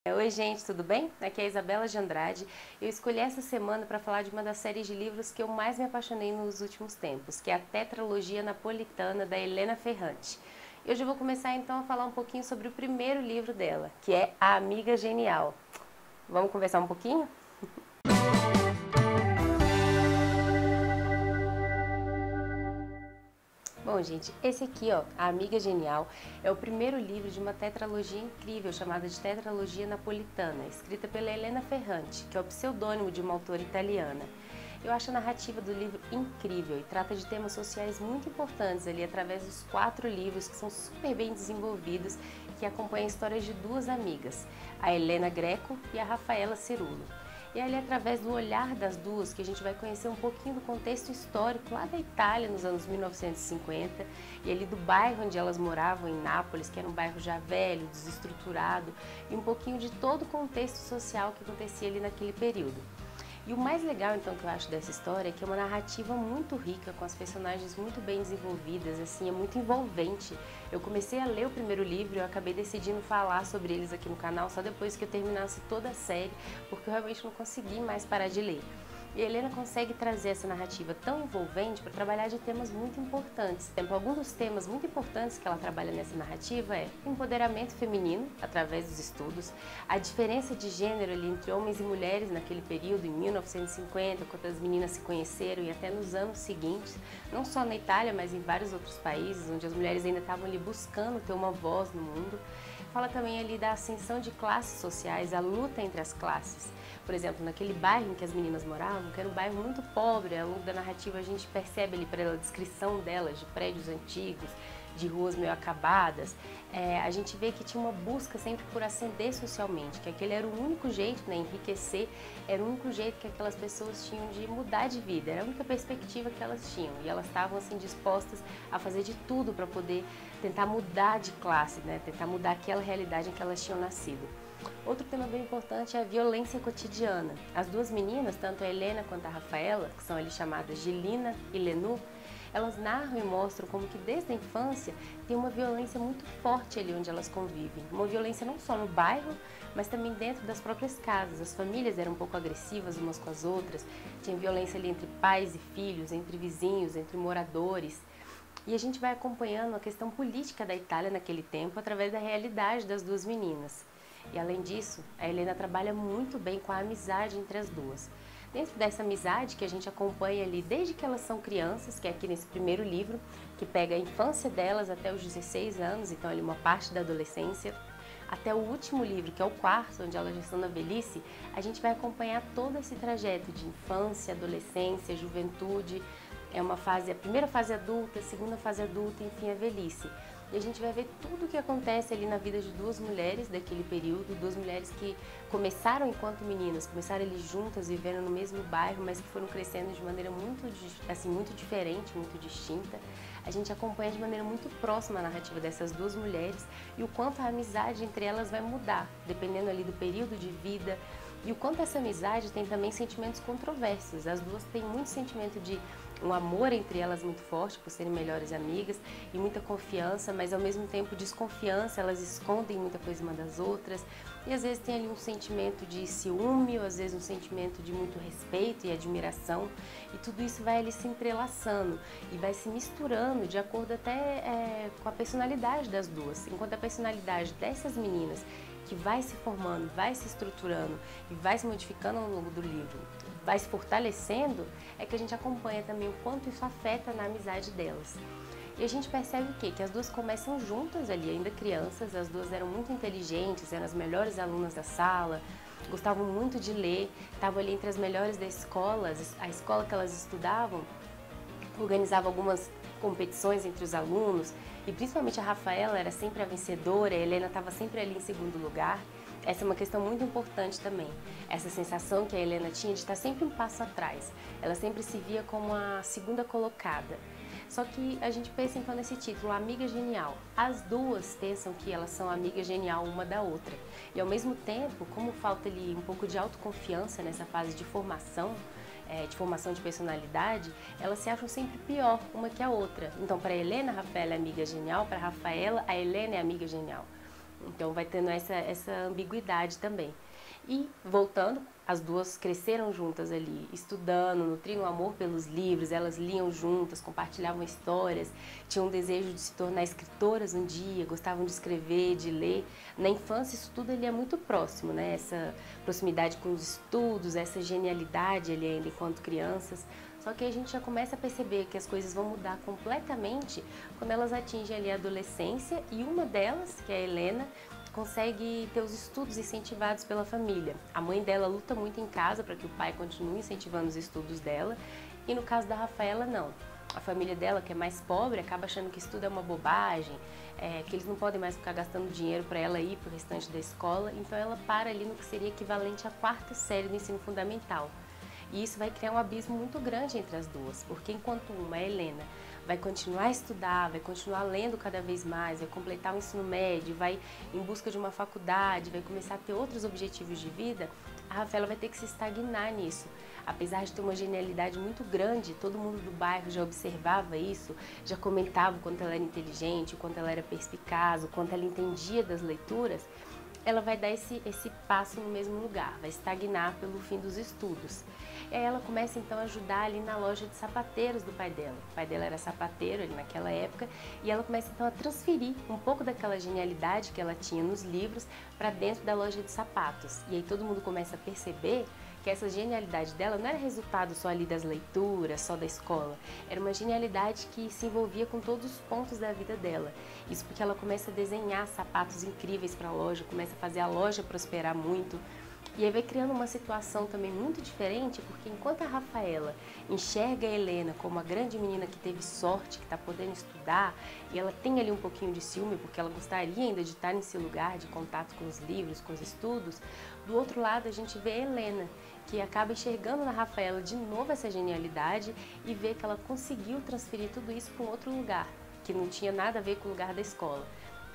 Oi gente, tudo bem? Aqui é a Isabela de Andrade. Eu escolhi essa semana para falar de uma das séries de livros que eu mais me apaixonei nos últimos tempos, que é a Tetralogia Napolitana, da Elena Ferrante. E hoje eu vou começar então a falar um pouquinho sobre o primeiro livro dela, que é A Amiga Genial. Vamos conversar um pouquinho? Bom, gente, esse aqui, ó, A Amiga Genial, é o primeiro livro de uma tetralogia incrível chamada de Tetralogia Napolitana, escrita pela Elena Ferrante, que é o pseudônimo de uma autora italiana. Eu acho a narrativa do livro incrível e trata de temas sociais muito importantes ali através dos 4 livros que são super bem desenvolvidos, que acompanham a história de duas amigas, a Helena Greco e a Rafaela Cerulo. E é ali através do olhar das duas que a gente vai conhecer um pouquinho do contexto histórico lá da Itália nos anos 1950 e ali do bairro onde elas moravam, em Nápoles, que era um bairro já velho, desestruturado, e um pouquinho de todo o contexto social que acontecia ali naquele período. E o mais legal, então, que eu acho dessa história é que é uma narrativa muito rica, com as personagens muito bem desenvolvidas, assim, é muito envolvente. Eu comecei a ler o primeiro livro e eu acabei decidindo falar sobre eles aqui no canal só depois que eu terminasse toda a série, porque eu realmente não consegui mais parar de ler. E a Helena consegue trazer essa narrativa tão envolvente para trabalhar de temas muito importantes. Alguns dos temas muito importantes que ela trabalha nessa narrativa é o empoderamento feminino, através dos estudos, a diferença de gênero ali entre homens e mulheres naquele período, em 1950, quando as meninas se conheceram e até nos anos seguintes, não só na Itália, mas em vários outros países, onde as mulheres ainda estavam ali buscando ter uma voz no mundo. Fala também ali da ascensão de classes sociais, a luta entre as classes. Por exemplo, naquele bairro em que as meninas moravam, que era um bairro muito pobre, ao longo da narrativa a gente percebe ali pela descrição delas, de prédios antigos, de ruas meio acabadas, a gente vê que tinha uma busca sempre por ascender socialmente, que aquele era o único jeito, né, enriquecer, era o único jeito que aquelas pessoas tinham de mudar de vida, era a única perspectiva que elas tinham, e elas estavam assim dispostas a fazer de tudo para poder tentar mudar de classe, né, tentar mudar aquela realidade em que elas tinham nascido. Outro tema bem importante é a violência cotidiana. As duas meninas, tanto a Helena quanto a Rafaela, que são ali chamadas de Lina e Lenu, elas narram e mostram como que desde a infância tem uma violência muito forte ali onde elas convivem. Uma violência não só no bairro, mas também dentro das próprias casas. As famílias eram um pouco agressivas umas com as outras, tinha violência ali entre pais e filhos, entre vizinhos, entre moradores. E a gente vai acompanhando a questão política da Itália naquele tempo através da realidade das duas meninas. E além disso, a Helena trabalha muito bem com a amizade entre as duas. Dentro dessa amizade que a gente acompanha ali desde que elas são crianças, que é aqui nesse primeiro livro, que pega a infância delas até os 16 anos, então ali uma parte da adolescência, até o último livro, que é o quarto, onde elas já estão na velhice, a gente vai acompanhar todo esse trajeto de infância, adolescência, juventude, é uma fase, a primeira fase adulta, a segunda fase adulta e enfim a velhice. E a gente vai ver tudo o que acontece ali na vida de duas mulheres daquele período, duas mulheres que começaram enquanto meninas, começaram ali juntas, vivendo no mesmo bairro, mas que foram crescendo de maneira muito, assim, muito diferente, muito distinta. A gente acompanha de maneira muito próxima a narrativa dessas duas mulheres e o quanto a amizade entre elas vai mudar, dependendo ali do período de vida, e o quanto essa amizade tem também sentimentos controversos. As duas têm muito sentimento de um amor entre elas muito forte, por serem melhores amigas, e muita confiança, mas ao mesmo tempo desconfiança, elas escondem muita coisa uma das outras, e às vezes tem ali um sentimento de ciúme, ou às vezes um sentimento de muito respeito e admiração, e tudo isso vai ali se entrelaçando, e vai se misturando de acordo até com a personalidade das duas, enquanto a personalidade dessas meninas que vai se formando, vai se estruturando e vai se modificando ao longo do livro, vai se fortalecendo, é que a gente acompanha também o quanto isso afeta na amizade delas. E a gente percebe o quê? Que as duas começam juntas ali, ainda crianças, as duas eram muito inteligentes, eram as melhores alunas da sala, gostavam muito de ler, estavam ali entre as melhores da escola, a escola que elas estudavam organizava algumas competições entre os alunos, e principalmente a Rafaela era sempre a vencedora, a Helena estava sempre ali em segundo lugar. Essa é uma questão muito importante também, essa sensação que a Helena tinha de estar sempre um passo atrás, ela sempre se via como a segunda colocada. Só que a gente pensa então nesse título, Amiga Genial. As duas pensam que elas são amiga genial uma da outra. E ao mesmo tempo, como falta ali um pouco de autoconfiança nessa fase de formação de personalidade, elas se acham sempre pior uma que a outra. Então, para a Helena, a Rafaela é amiga genial, para a Rafaela, a Helena é amiga genial. Então vai tendo essa ambiguidade também. E voltando, as duas cresceram juntas ali, estudando, nutrindo amor pelos livros, elas liam juntas, compartilhavam histórias, tinham um desejo de se tornar escritoras um dia, gostavam de escrever, de ler. Na infância isso tudo ali é muito próximo, né? Essa proximidade com os estudos, essa genialidade ali ainda enquanto crianças. Só que a gente já começa a perceber que as coisas vão mudar completamente quando elas atingem ali a adolescência e uma delas, que é a Helena, consegue ter os estudos incentivados pela família. A mãe dela luta muito em casa para que o pai continue incentivando os estudos dela e no caso da Rafaela não. A família dela, que é mais pobre, acaba achando que estudo é uma bobagem, que eles não podem mais ficar gastando dinheiro para ela ir para o restante da escola, então ela para ali no que seria equivalente à 4ª série do ensino fundamental. E isso vai criar um abismo muito grande entre as duas, porque enquanto uma, a Helena, vai continuar a estudar, vai continuar lendo cada vez mais, vai completar o ensino médio, vai em busca de uma faculdade, vai começar a ter outros objetivos de vida, a Rafaela vai ter que se estagnar nisso. Apesar de ter uma genialidade muito grande, todo mundo do bairro já observava isso, já comentava o quanto ela era inteligente, o quanto ela era perspicaz, o quanto ela entendia das leituras, ela vai dar esse passo no mesmo lugar, vai estagnar pelo fim dos estudos. E aí ela começa então a ajudar ali na loja de sapateiros do pai dela. O pai dela era sapateiro ali naquela época e ela começa então a transferir um pouco daquela genialidade que ela tinha nos livros para dentro da loja de sapatos. E aí todo mundo começa a perceber que essa genialidade dela não era resultado só ali das leituras, só da escola. Era uma genialidade que se envolvia com todos os pontos da vida dela. Isso porque ela começa a desenhar sapatos incríveis para a loja, começa a fazer a loja prosperar muito. E aí vai criando uma situação também muito diferente, porque enquanto a Rafaela enxerga a Helena como a grande menina que teve sorte, que está podendo estudar, e ela tem ali um pouquinho de ciúme, porque ela gostaria ainda de estar nesse lugar de contato com os livros, com os estudos, do outro lado a gente vê a Helena, que acaba enxergando na Rafaela de novo essa genialidade e vê que ela conseguiu transferir tudo isso para um outro lugar, que não tinha nada a ver com o lugar da escola.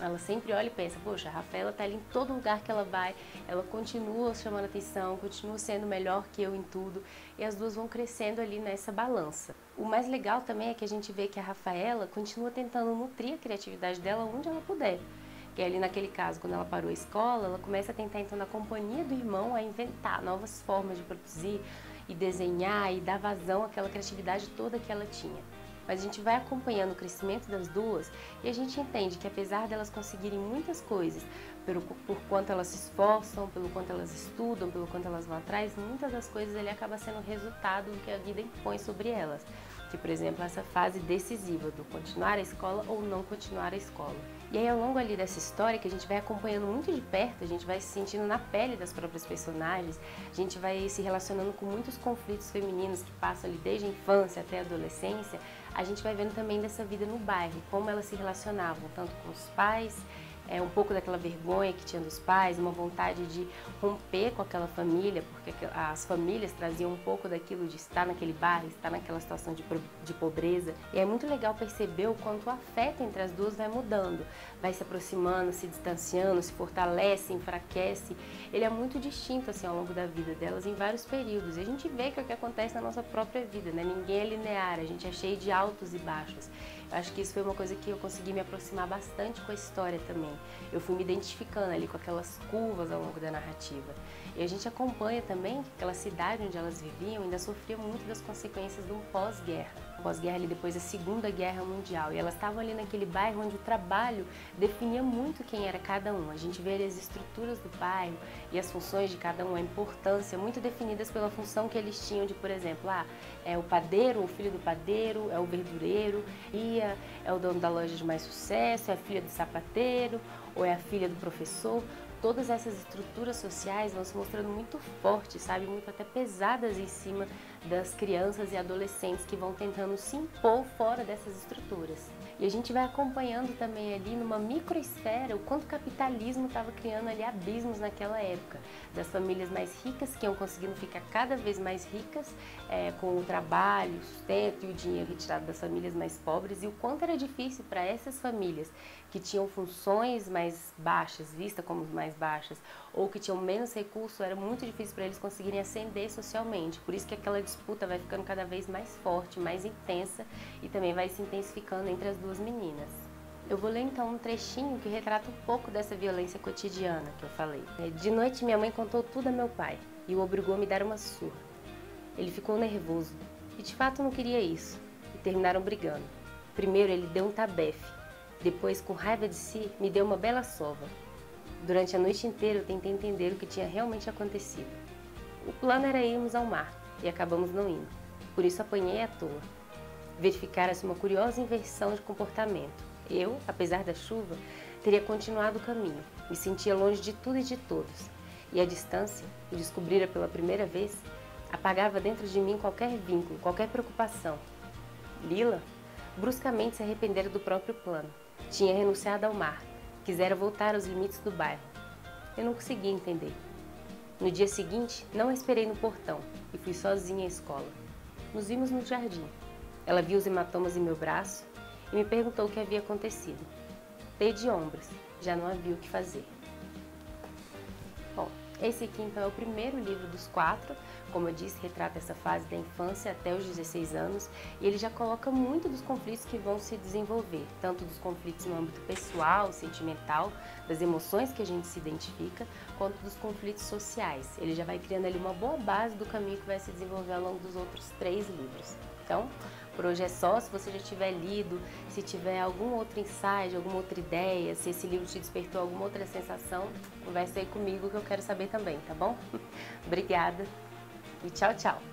Ela sempre olha e pensa, poxa, a Rafaela está ali em todo lugar que ela vai, ela continua chamando atenção, continua sendo melhor que eu em tudo, e as duas vão crescendo ali nessa balança. O mais legal também é que a gente vê que a Rafaela continua tentando nutrir a criatividade dela onde ela puder. Que é ali naquele caso, quando ela parou a escola, ela começa a tentar então na companhia do irmão a inventar novas formas de produzir e desenhar e dar vazão àquela criatividade toda que ela tinha. Mas a gente vai acompanhando o crescimento das duas e a gente entende que apesar delas conseguirem muitas coisas, por quanto elas se esforçam, pelo quanto elas estudam, pelo quanto elas vão atrás, muitas das coisas ele acaba sendo resultado do que a vida impõe sobre elas. Que, por exemplo, essa fase decisiva do continuar a escola ou não continuar a escola. E aí, ao longo ali dessa história, que a gente vai acompanhando muito de perto, a gente vai se sentindo na pele das próprias personagens, a gente vai se relacionando com muitos conflitos femininos que passam ali desde a infância até a adolescência, a gente vai vendo também dessa vida no bairro, como elas se relacionavam, tanto com os pais, um pouco daquela vergonha que tinha dos pais, uma vontade de romper com aquela família, porque as famílias traziam um pouco daquilo de estar naquele bairro, estar naquela situação de pobreza. E é muito legal perceber o quanto o afeto entre as duas vai mudando, vai se aproximando, se distanciando, se fortalece, enfraquece. Ele é muito distinto assim ao longo da vida delas em vários períodos. E a gente vê que é o que acontece na nossa própria vida, né? Ninguém é linear, a gente é cheio de altos e baixos. Eu acho que isso foi uma coisa que eu consegui me aproximar bastante com a história também. Eu fui me identificando ali com aquelas curvas ao longo da narrativa. E a gente acompanha também que aquela cidade onde elas viviam ainda sofria muito das consequências do pós-guerra. Pós-guerra ali depois da Segunda Guerra Mundial. E elas estavam ali naquele bairro onde o trabalho definia muito quem era cada um. A gente vê ali as estruturas do bairro e as funções de cada um, a importância muito definidas pela função que eles tinham de, por exemplo, é o padeiro, o filho do padeiro, é o verdureiro, é o dono da loja de mais sucesso, é a filha do sapateiro, ou é a filha do professor. Todas essas estruturas sociais vão se mostrando muito fortes, sabe? Muito até pesadas em cima das crianças e adolescentes que vão tentando se impor fora dessas estruturas. E a gente vai acompanhando também ali numa microesfera o quanto o capitalismo estava criando ali abismos naquela época. Das famílias mais ricas que iam conseguindo ficar cada vez mais ricas com o trabalho, o sustento e o dinheiro retirado das famílias mais pobres, e o quanto era difícil para essas famílias que tinham funções mais baixas, vistas como mais baixas, ou que tinham menos recursos, era muito difícil para eles conseguirem ascender socialmente. Por isso que aquela disputa vai ficando cada vez mais forte, mais intensa, e também vai se intensificando entre as duas meninas. Eu vou ler então um trechinho que retrata um pouco dessa violência cotidiana que eu falei. De noite, minha mãe contou tudo a meu pai e o obrigou a me dar uma surra. Ele ficou nervoso e de fato não queria isso, e terminaram brigando. Primeiro ele deu um tabefe, depois, com raiva de si, me deu uma bela sova. Durante a noite inteira eu tentei entender o que tinha realmente acontecido. O plano era irmos ao mar e acabamos não indo, por isso apanhei à toa. Verificara-se uma curiosa inversão de comportamento. Eu, apesar da chuva, teria continuado o caminho. Me sentia longe de tudo e de todos. E a distância, o descobrira pela primeira vez, apagava dentro de mim qualquer vínculo, qualquer preocupação. Lila, bruscamente se arrependera do próprio plano. Tinha renunciado ao mar. Quisera voltar aos limites do bairro. Eu não conseguia entender. No dia seguinte, não a esperei no portão e fui sozinha à escola. Nos vimos no jardim. Ela viu os hematomas em meu braço e me perguntou o que havia acontecido. Dei de ombros, já não havia o que fazer. Bom, esse aqui então é o primeiro livro dos 4, como eu disse, retrata essa fase da infância até os 16 anos e ele já coloca muito dos conflitos que vão se desenvolver, tanto dos conflitos no âmbito pessoal, sentimental, das emoções que a gente se identifica, quanto dos conflitos sociais. Ele já vai criando ali uma boa base do caminho que vai se desenvolver ao longo dos outros 3 livros. Então, por hoje é só. Se você já tiver lido, se tiver algum outro insight, alguma outra ideia, se esse livro te despertou alguma outra sensação, conversa aí comigo que eu quero saber também, tá bom? Obrigada e tchau, tchau!